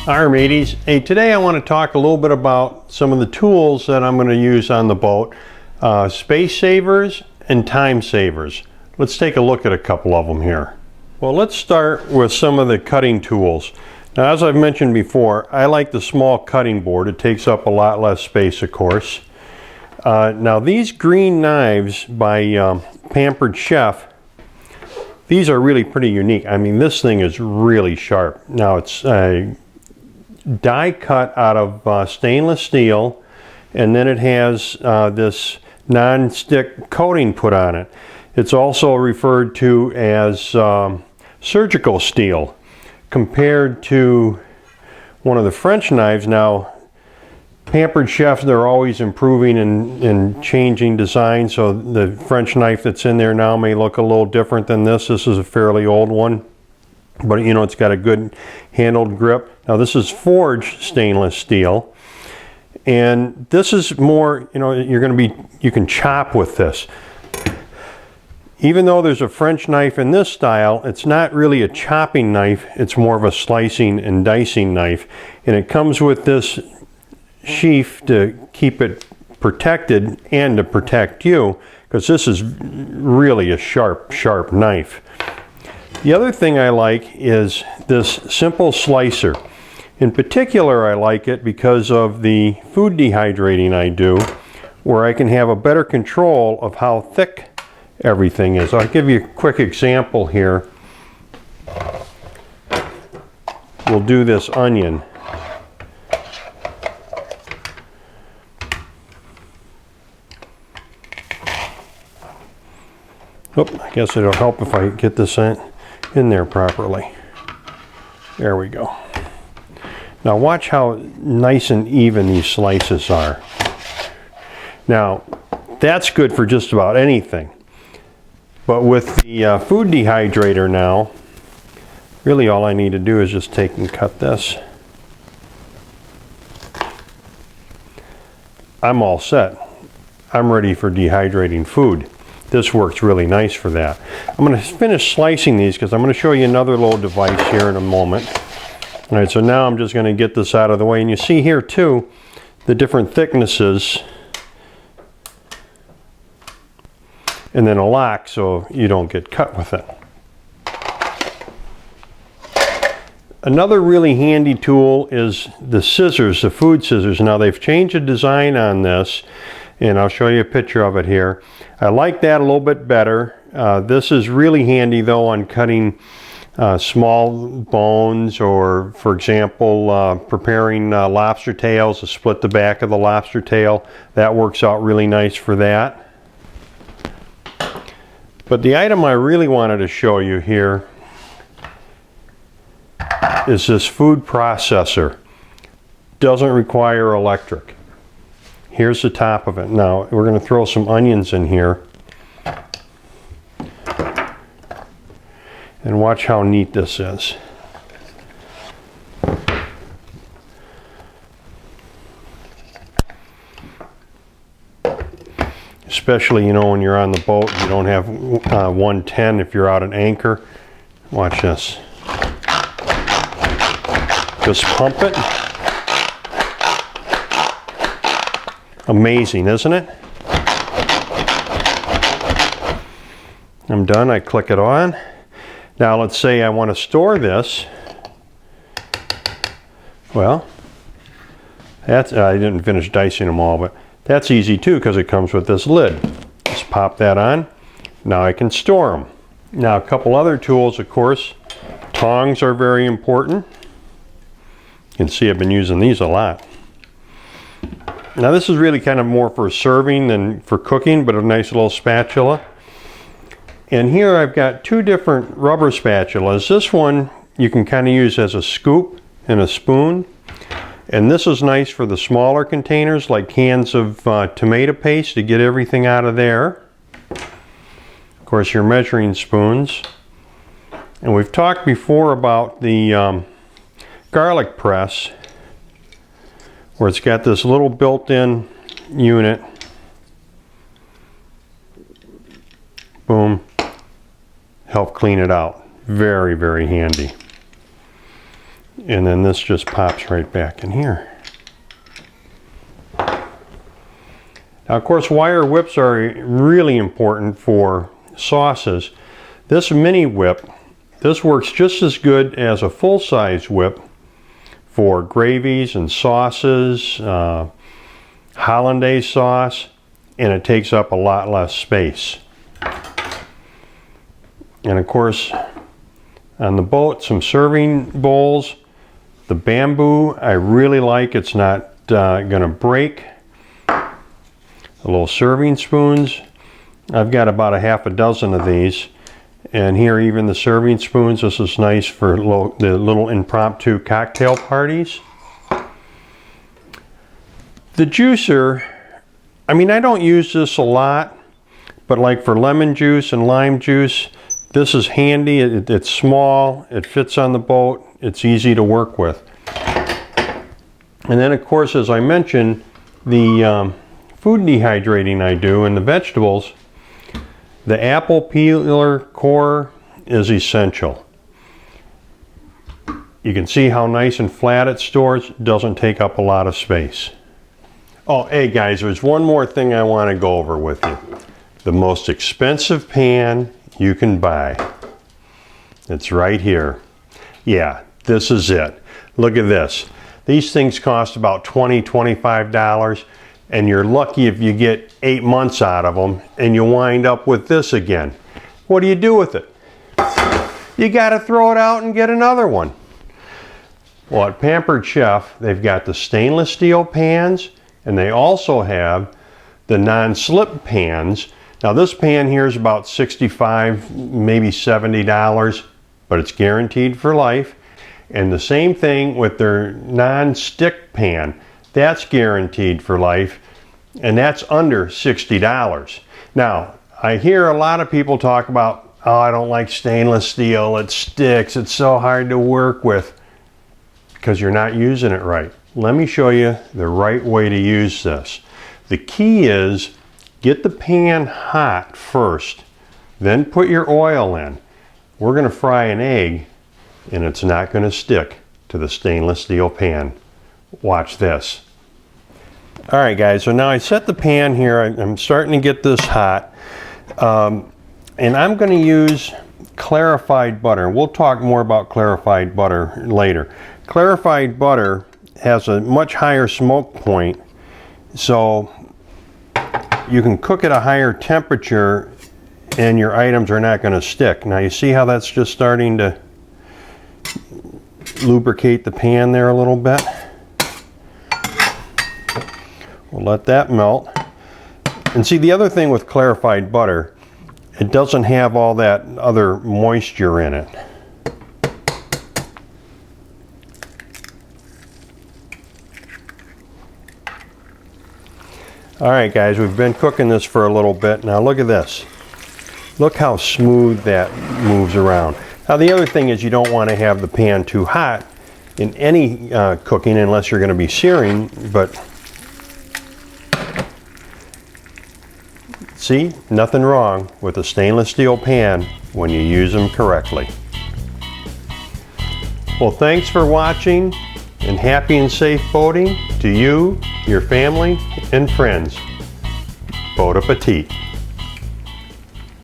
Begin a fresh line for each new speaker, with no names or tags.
Alright mateys, hey, today I want to talk a little bit about some of the tools that I'm going to use on the boat. Space savers and time savers. Let's take a look at a couple of them here. Well, let's start with some of the cutting tools. Now, as I've mentioned before, I like the small cutting board. It takes up a lot less space, of course. Now these green knives by Pampered Chef, these are really pretty unique. I mean, this thing is really sharp. Now it's die cut out of stainless steel, and then it has this non-stick coating put on it. It's also referred to as surgical steel, compared to one of the French knives. Now, Pampered Chef, they're always improving and changing design, so the French knife that's in there now may look a little different than this. This is a fairly old one, but you know, it's got a good handled grip. Now this is forged stainless steel, and this is more, you know, you can chop with this. Even though there's a French knife in this style, it's not really a chopping knife, it's more of a slicing and dicing knife, and it comes with this sheath to keep it protected and to protect you, because this is really a sharp knife. The other thing I like is this simple slicer. In particular, I like it because of the food dehydrating I do, where I can have a better control of how thick everything is. I'll give you a quick example here. We'll do this onion. Oh, I guess it'll help if I get this in there properly. There we go. Now watch how nice and even these slices are. Now, that's good for just about anything. But with the food dehydrator now, really all I need to do is just take and cut this. I'm all set. I'm ready for dehydrating food. This works really nice for that. I'm going to finish slicing these because I'm going to show you another little device here in a moment. All right, so now I'm just going to get this out of the way, and you see here too the different thicknesses, and then a lock so you don't get cut with it. Another really handy tool is the scissors, the food scissors. Now they've changed the design on this, and I'll show you a picture of it here. I like that a little bit better. This is really handy though on cutting small bones, or for example preparing lobster tails, to split the back of the lobster tail. That works out really nice for that. But the item I really wanted to show you here is this food processor. Doesn't require electric. Here's the top of it. Now we're going to throw some onions in here. And watch how neat this is. Especially, you know, when you're on the boat, you don't have 110 if you're out at anchor. Watch this. Just pump it. Amazing, isn't it? I'm done. I click it on. Now let's say I want to store this. Well, that's, I didn't finish dicing them all, but that's easy too because it comes with this lid. Just pop that on. Now I can store them. Now a couple other tools, of course. Tongs are very important. You can see I've been using these a lot. Now this is really kind of more for serving than for cooking, but a nice little spatula. And here I've got two different rubber spatulas. This one you can kind of use as a scoop and a spoon. And this is nice for the smaller containers, like cans of tomato paste, to get everything out of there. Of course, your measuring spoons. And we've talked before about the garlic press, where it's got this little built-in unit. Boom. Help clean it out. Very, very handy. And then this just pops right back in here. Now, of course, wire whips are really important for sauces. This mini whip, this works just as good as a full-size whip for gravies and sauces, hollandaise sauce, and it takes up a lot less space. And of course, on the boat, some serving bowls. The bamboo I really like, it's not gonna break. The little serving spoons, I've got about a half a dozen of these. And here, even the serving spoons, this is nice for the little impromptu cocktail parties. The juicer, I mean, I don't use this a lot, but like for lemon juice and lime juice, this is handy. It's small, it fits on the boat, it's easy to work with. And then, of course, as I mentioned, the food dehydrating I do and the vegetables, the apple peeler core is essential. You can see how nice and flat it stores, doesn't take up a lot of space. Oh, hey guys, there's one more thing I want to go over with you. The most expensive pan you can buy. It's right here. Yeah, this is it. Look at this. These things cost about $20, $25. And you're lucky if you get 8 months out of them, and you wind up with this again. What do you do with it? You got to throw it out and get another one. Well, at Pampered Chef, they've got the stainless steel pans, and they also have the non-slip pans. Now, this pan here is about $65, maybe $70, but it's guaranteed for life. And the same thing with their non-stick pan. That's guaranteed for life, and that's under $60. Now, I hear a lot of people talk about, oh, I don't like stainless steel, it sticks, it's so hard to work with, because you're not using it right. Let me show you the right way to use this. The key is, get the pan hot first, then put your oil in. We're gonna fry an egg, and it's not gonna stick to the stainless steel pan. Watch this. All right, guys, so now I set the pan here. I'm starting to get this hot. And I'm going to use clarified butter. We'll talk more about clarified butter later. Clarified butter has a much higher smoke point, so you can cook at a higher temperature and your items are not going to stick. Now, you see how that's just starting to lubricate the pan there a little bit? We'll let that melt. And see, the other thing with clarified butter, it doesn't have all that other moisture in it. All right, guys, we've been cooking this for a little bit. Now look at this. Look how smooth that moves around. Now the other thing is, you don't want to have the pan too hot in any cooking unless you're going to be searing, but see, nothing wrong with a stainless steel pan when you use them correctly. Well, thanks for watching, and happy and safe boating to you, your family, and friends. Bon appetit.